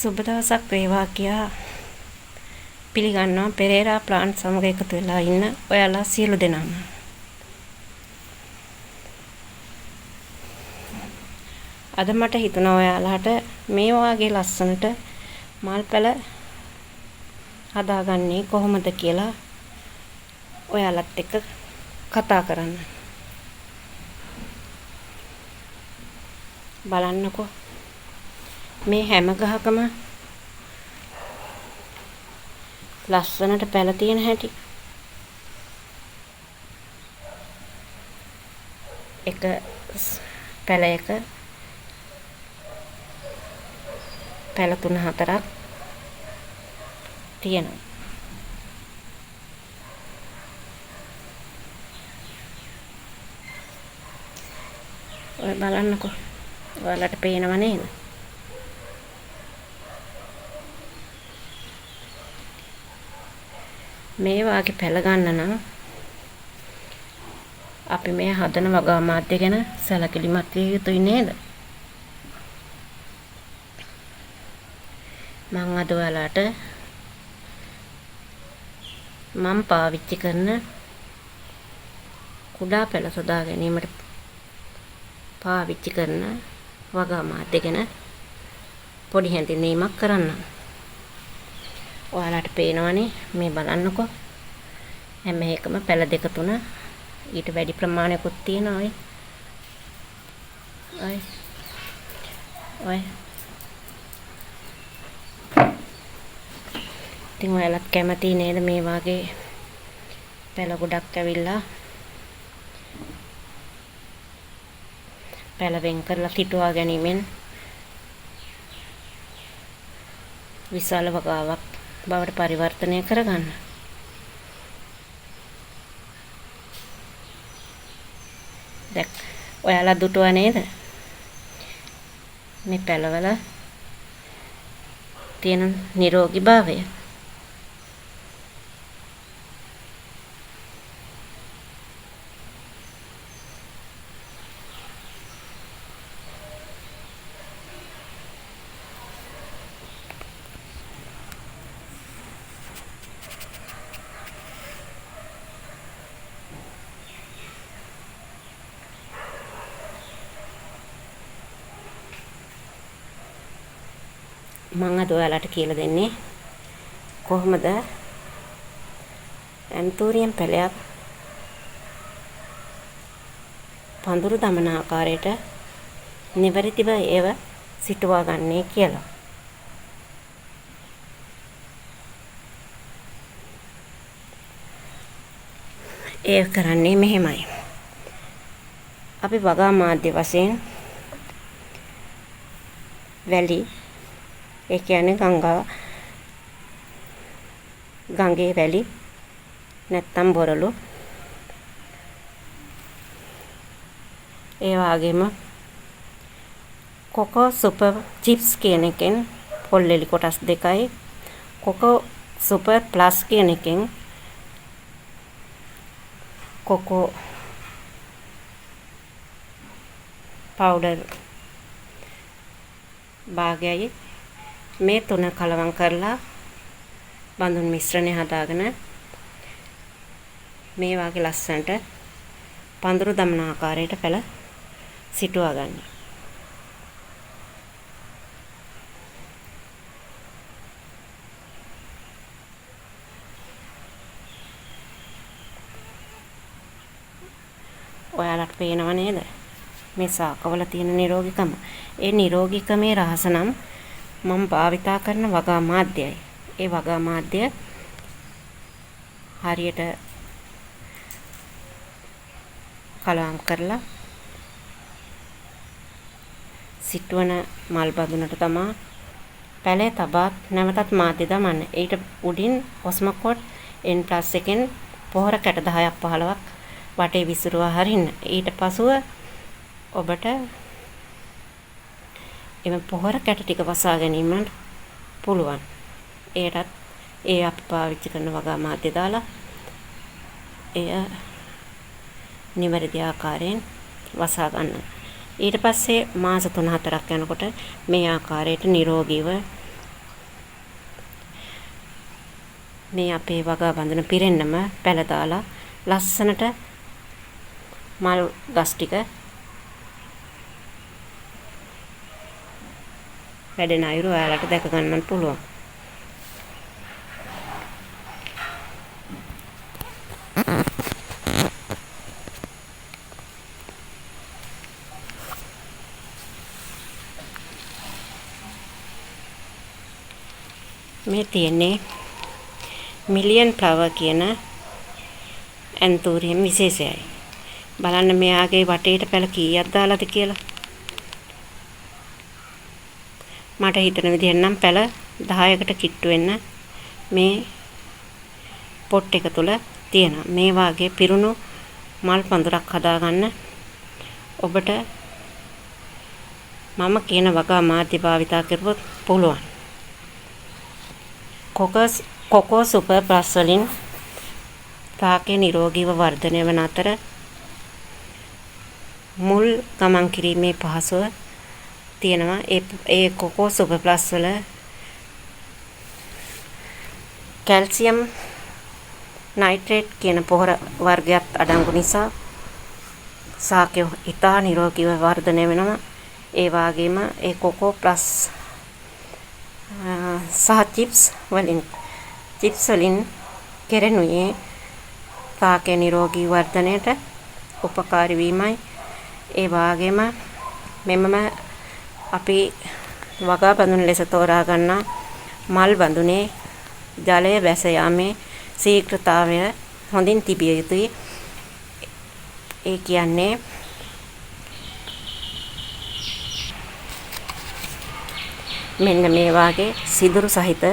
සුබ දවසක් වේවා කියා පිළිගන්නවා පෙරේරා ප්ලාන්ට් සමග එකතු වෙලා ඉන්න ඔයාලා සියලු දෙනාම. අද මට හිතුණා ඔයාලට මේ වගේ ලස්සනට මල් පැල හදාගන්නේ කොහොමද කියලා ඔයාලත් එක්ක කතා කරන්න. බලන්නකෝ මේ හැම ගහකම ලස්සනට පැල තියෙන හැටි. එක පැලයක පැල 3-4ක් තියෙනවා. ඔය බලන්නකෝ. ඔයාලට පේනව නේද? මේ වාගේ පැල ගන්න නම් අපි මේ හදන වගා මාධ්‍ය ගැන සැලකිලිමත් විය යුතුයි නේද? මම අද ඔයාලට මම පාවිච්චි කරන කුඩා පැල සොදා ගැනීමට පාවිච්චි කරන වගා මාධ්‍ය ගැන පොඩි හැඳින්වීමක් කරන්න. ඔයාලට පේනවනේ මේ බලන්නකෝ. හැම එකම පැල 2-3 ඊට වැඩි ප්‍රමාණයකුත් තියෙනවා ඔය. ඉතින් ඔයාලත් කැමති නේද මේ වගේ පැල ගොඩක් ඇවිල්ලා පැල වෙන් කරලා සිටුවා ගැනීමෙන් විශාල වගාවක් බවට පරිවර්තනය කරගන්න. දැන් ඔයාලා දුටුවා නේද? මේ පැලවල තියෙන නිරෝගීභාවය. මම අද ඔයාලට කියලා දෙන්නේ කොහොමද ඇන්තෝරියම් පැලයක් පඳුරු දමන ආකාරයට නිවැරදිව ඒව සිටුවා ගන්නේ කියලා. ඒ කරන්නේ මෙහෙමයි. අපි වගා මාධ්‍ය වශයෙන් වැලි ඒ කියන්නේ ගඟේ වැලි නැත්තම් බොරළු ඒ වගේම කොකෝ සුපර් චිප්ස් කියන එකෙන් පොල්ලෙලි කොටස් 2යි කොකෝ සුපර් ප්ලස් කියන එකෙන් කොකෝ පවුඩර් භාගයයි මේ තුන කලවම් කරලා බඳුන් මිශ්‍රණය හදාගෙන මේ වගේ ලස්සනට පඳුරු දමන ආකාරයට පැල සිටුවා ගන්න. ඔයාලට පේනව නේද? මේ සාකවල තියෙන නිරෝගීකම. ඒ නිරෝගීකමේ රහස නම් මම භාවිතා කරන වගා මාධ්‍යයි. ඒ වගා මාධ්‍ය හරියට කලවම් කරලා සිටවන මල් බඳුනට තමයි පැලේ තබා නැවතත් මාධ්‍ය දමන්න. ඊට උඩින් ඔස්මොකොට් N+ එකෙන් පොහොර කැට 10ක් 15ක් වටේ විසිරුවා හරින්න. ඊට පසුව ඔබට එම පොහොර කැට ටික වසා ගැනීමට පුළුවන්. ඒටත් ඒ අපි පාවිච්චි කරන වගා මාධ්‍ය දාලා එය නිවැරදි ආකාරයෙන් වසා ගන්න. ඊට පස්සේ මාස 3-4ක් යනකොට මේ ආකාරයට නිරෝගීව මේ අපේ වගා බඳුන පිරෙන්නම පැල දාලා ලස්සනට මල් ගස් ටික වැඩෙන අයුරු ඔයාලට දැක ගන්න පුළුවන්. මේ තියෙන්නේ මිලියන් ෆ්ලවර් කියන ඇන්තූරියම් විශේෂයයි. බලන්න මෙයාගේ වටේට පැල කීයක් දාලාද කියලා. මට හිතන විදිහෙන් නම් පැල 10කට කිට්ටු වෙන්න මේ පොට් එක තුල තියෙනවා. මේ වාගේ පිරුණු මල් පඳුරක් හදාගන්න ඔබට මම කියන වගා මාධ්‍ය භාවිතා කරුවොත් පුළුවන්. කොකෝ සුපර් ප්ලස් වලින් තාකේ නිරෝගීව වර්ධනය වන අතර මුල් ගමන් කිරීමේ පහසුව තියෙනවා. ඒ කොකෝ සුපර් ප්ලස් වල කැල්සියම් නයිට්‍රේට් කියන පොහොර වර්ගයක් අඩංගු නිසා සාකය ඉතා නිරෝගීව වර්ධනය වෙනවා. ඒ වගේම ඒ කොකෝ ප්ලස් සහ චිප්ස් වලින් කෙරෙනුයේ සාකේ නිරෝගී වර්ධනයට උපකාරී වීමයි. ඒ වගේම මෙමම අපි වගා බඳුන ලෙස තෝරා ගන්නා මල් බඳුනේ ජලය වැස යාමේ ශීඝ්‍රතාවය හොඳින් තිබිය යුතුයි. ඒ කියන්නේ මෙන්න මේ වාගේ සිදුරු සහිත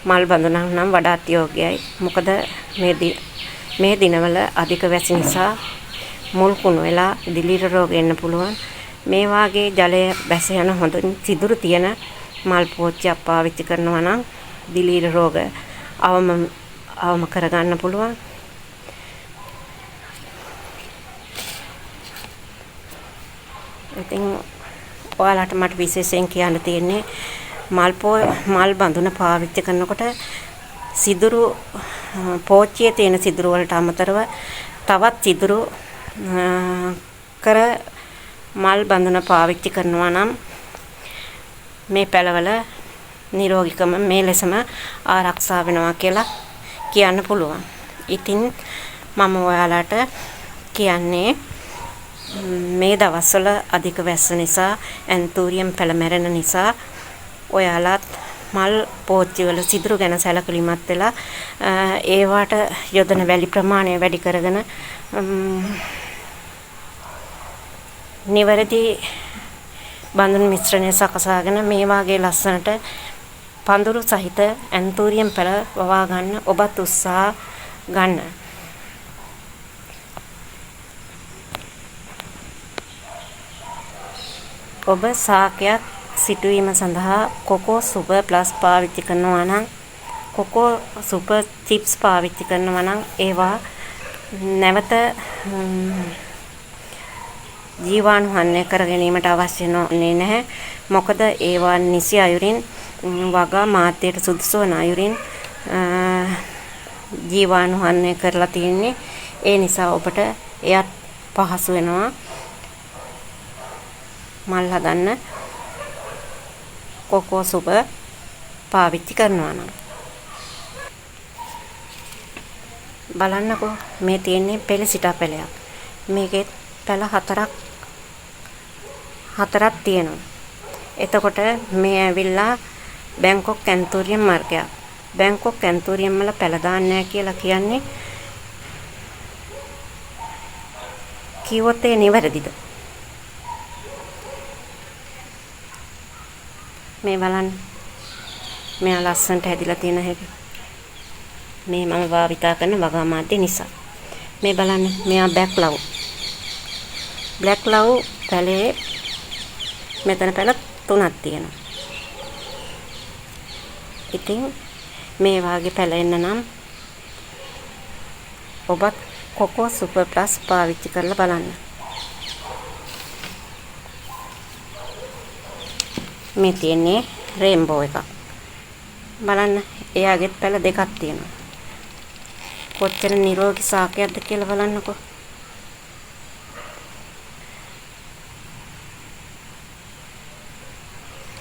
මල් බඳුනක් නම් වඩාත් යෝග්‍යයි. මොකද මේ දිනවල අධික වැසි නිසා මුල් කුණු වෙලා දිලීර රෝග එන්න පුළුවන්. මේ වාගේ ජලය බැස යන හොඳින් සිදුරු තියෙන මල් පෝච්චියක් පාවිච්චි කරනවා නම් දිලීර රෝග අවම කරගන්න පුළුවන්. ඉතින් ඔයාලට මට විශේෂයෙන් කියන්න තියෙන්නේ මල් බඳුන පාවිච්චි කරනකොට සිදුරු පෝච්චියේ තියෙන සිදුරු වලට අමතරව තවත් සිදුරු කර මල් බඳුන පාවිච්චි කරනවා නම් මේ පැලවල නිරෝගීකම මේ ලෙසම ආරක්ෂා වෙනවා කියලා කියන්න පුළුවන්. ඉතින් මම ඔයාලට කියන්නේ මේ දවස්වල අධික වැස්ස නිසා ඇන්තූරියම් පැල මැරෙන නිසා ඔයාලත් මල් පෝච්චි වල සිදුරු ගැන සැලකිලිමත් වෙලා ඒවට යොදන වැලි ප්‍රමාණය වැඩි කරගෙන නිවැරදි බඳුන් මිශ්‍රණය සකසාගෙන මේ වාගේ ලස්සනට පඳුරු සහිත ඇන්තූරියම් පැල වවා ගන්න ඔබත් උත්සාහ ගන්න. ඔබ සාකයක් සිටුවීම සඳහා කොකෝ සුපර් ප්ලස් පාවිච්චි කරනවා නම් කොකෝ සුපර් චිප්ස් පාවිච්චි කරනවා නම් ඒවා නැවත ජීවාණුහරණය කර ගැනීමට අවශ්‍ය නැහැ. මොකද ඒවා නිසි අයුරින් වගා මාත්‍යයට සුදුසු වන අයුරින් ජීවාණුහරණය කරලා තියෙන්නේ. ඒ නිසා ඔබට එයත් පහසු වෙනවා මල් හදන්න කොකෝ සුපර් පාවිච්චි කරනවා නම්. බලන්නකෝ මේ තියෙන්නේ පෙළසිටා පැලයක්. මේකේ පැල හතරක් තියෙනවා. එතකොට මේ ඇවිල්ලා බැංකොක් ඇන්තූරියම් මාර්ගයක්. බැංකොක් ඇන්තූරියම් වල පැල දාන්නේ නැහැ කියලා කියන්නේ කිව්වොත් ඒ නිවැරදිද? මේ බලන්න මෙයා ලස්සනට හැදිලා තියෙන හැටි. මේ මම භාවිතා කරන වගා මාධ්‍ය නිසා. මේ බලන්න මෙයා බ්ලැක් ලව් පැලේ මෙතන පැල 3ක් තියෙනවා. ඉතින් මේ වාගේ පැල එන්න නම් ඔබත් කොකෝ සුපර් ප්ලස් පාවිච්චි කරලා බලන්න. මේ තියෙන්නේ රේන්බෝ එකක්. බලන්න එයාගෙත් පැල දෙකක් තියෙනවා. කොච්චර නිරෝගී ශාකයක්ද කියලා බලන්නකෝ.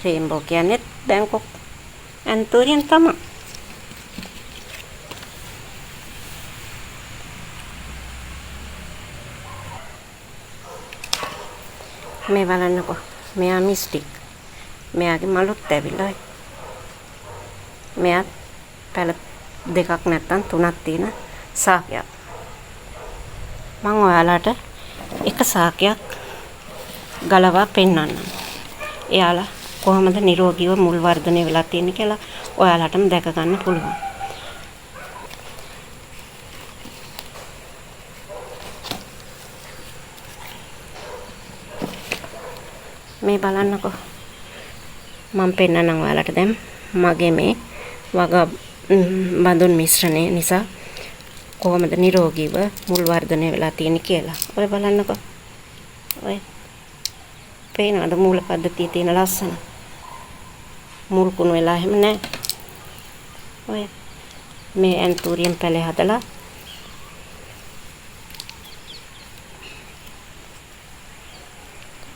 රේන්බෝ කියන්නේ බැංකොක් ඇන්තෝරියම් තමයි. මේ බලන්නකෝ. මෙයා මිස්ටික්. මෙයාගේ මලුත් ඇවිල්ලා. මෙයා පැල දෙකක් නැත්තම් තුනක් තියෙන ශාකයක්. මම ඔයාලට එක ශාකයක් ගලවා පෙන්නන්නම්. එයාලා කොහොමද නිරෝගීව මුල් වර්ධනය වෙලා තියෙන්නේ කියලා ඔයාලටම දැක ගන්න පුළුවන්. මේ බලන්නකෝ. මම පෙන්නන්නම් ඔයාලට දැන් මගේ මේ වගා බඳුන් මිශ්‍රණය නිසා කොහොමද නිරෝගීව මුල් වර්ධනය වෙලා තියෙන්නේ කියලා. ඔය බලන්නකෝ. ඔය පේනවද මූල පද්ධතියේ තියෙන ලස්සන. මුල් කුණු වෙලා එහෙම නැහැ. ඔය මේ ඇන්තෝරියම් පැලේ හදලා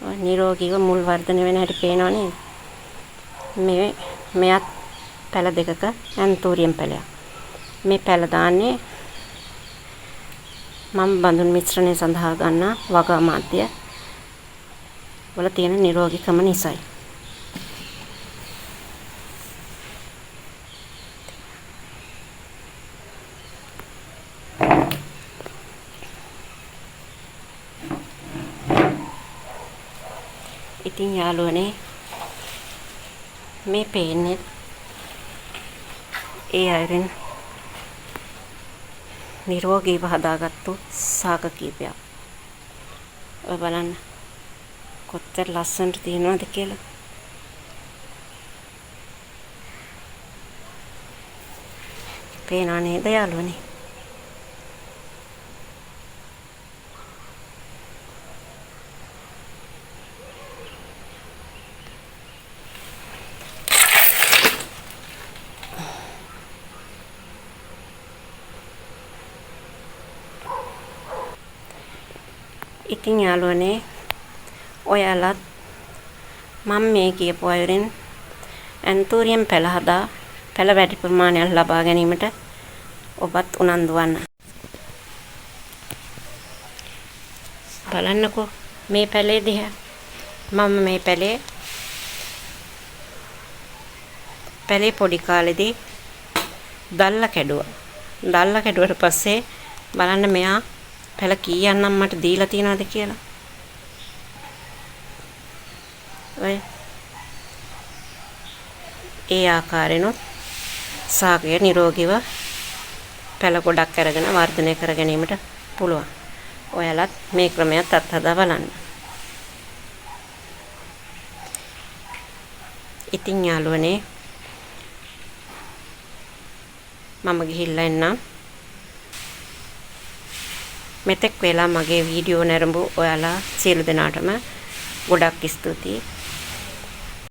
ඔය නිරෝගීව මුල් වර්ධනය වෙන හැටි පේනව නේද? මෙයත් පැල දෙකක ඇන්තෝරියම් පැලයක්. මේ පැල දාන්නේ මම බඳුන් මිශ්‍රණය සඳහා ගන්නා වගා මාධ්‍ය වල තියෙන නිරෝගීකම නිසායි. ඉතින් යාළුවනේ මේ පේන්නේ ඒ අයරින් නිරෝගීව හදාගත්තු ශාක කීපයක්. ඔය බලන්න කොච්චර ලස්සනට තියෙනවද කියලා. පේනව නේද යාළුවනේ? ඉතින් යාළුවනේ ඔයාලත් මම මේ කියපු අයරින් ඇන්තෝරියම් පැල හදා පැල වැඩි ප්‍රමාණයක් ලබා ගැනීමට ඔබත් උනන්දු වන්න. බලන්නකෝ මේ පැලේ දිහා. මම මේ පැලේ පොඩි කාලෙදී දැල්ලා කැඩුවා. දැල්ලා කැඩුවට පස්සේ බලන්න මෙයා පැල කීයක් නම් මට දීලා තියනවද කියලා. ඔය ඒ ආකාරයෙන්ොත් ශාකය නිරෝගීව පැල ගොඩක් අරගෙන වර්ධනය කර ගැනීමට පුළුවන්. ඔයාලත් මේ ක්‍රමයට අත්හදා බලන්න. ඉතින් යාළුවනේ මම ගිහිල්ලා එන්නම්. මෙතෙක් වෙලා මගේ වීඩියෝ නැරඹු ඔයාලා සියලු දෙනාටම ගොඩක් ස්තුතියි.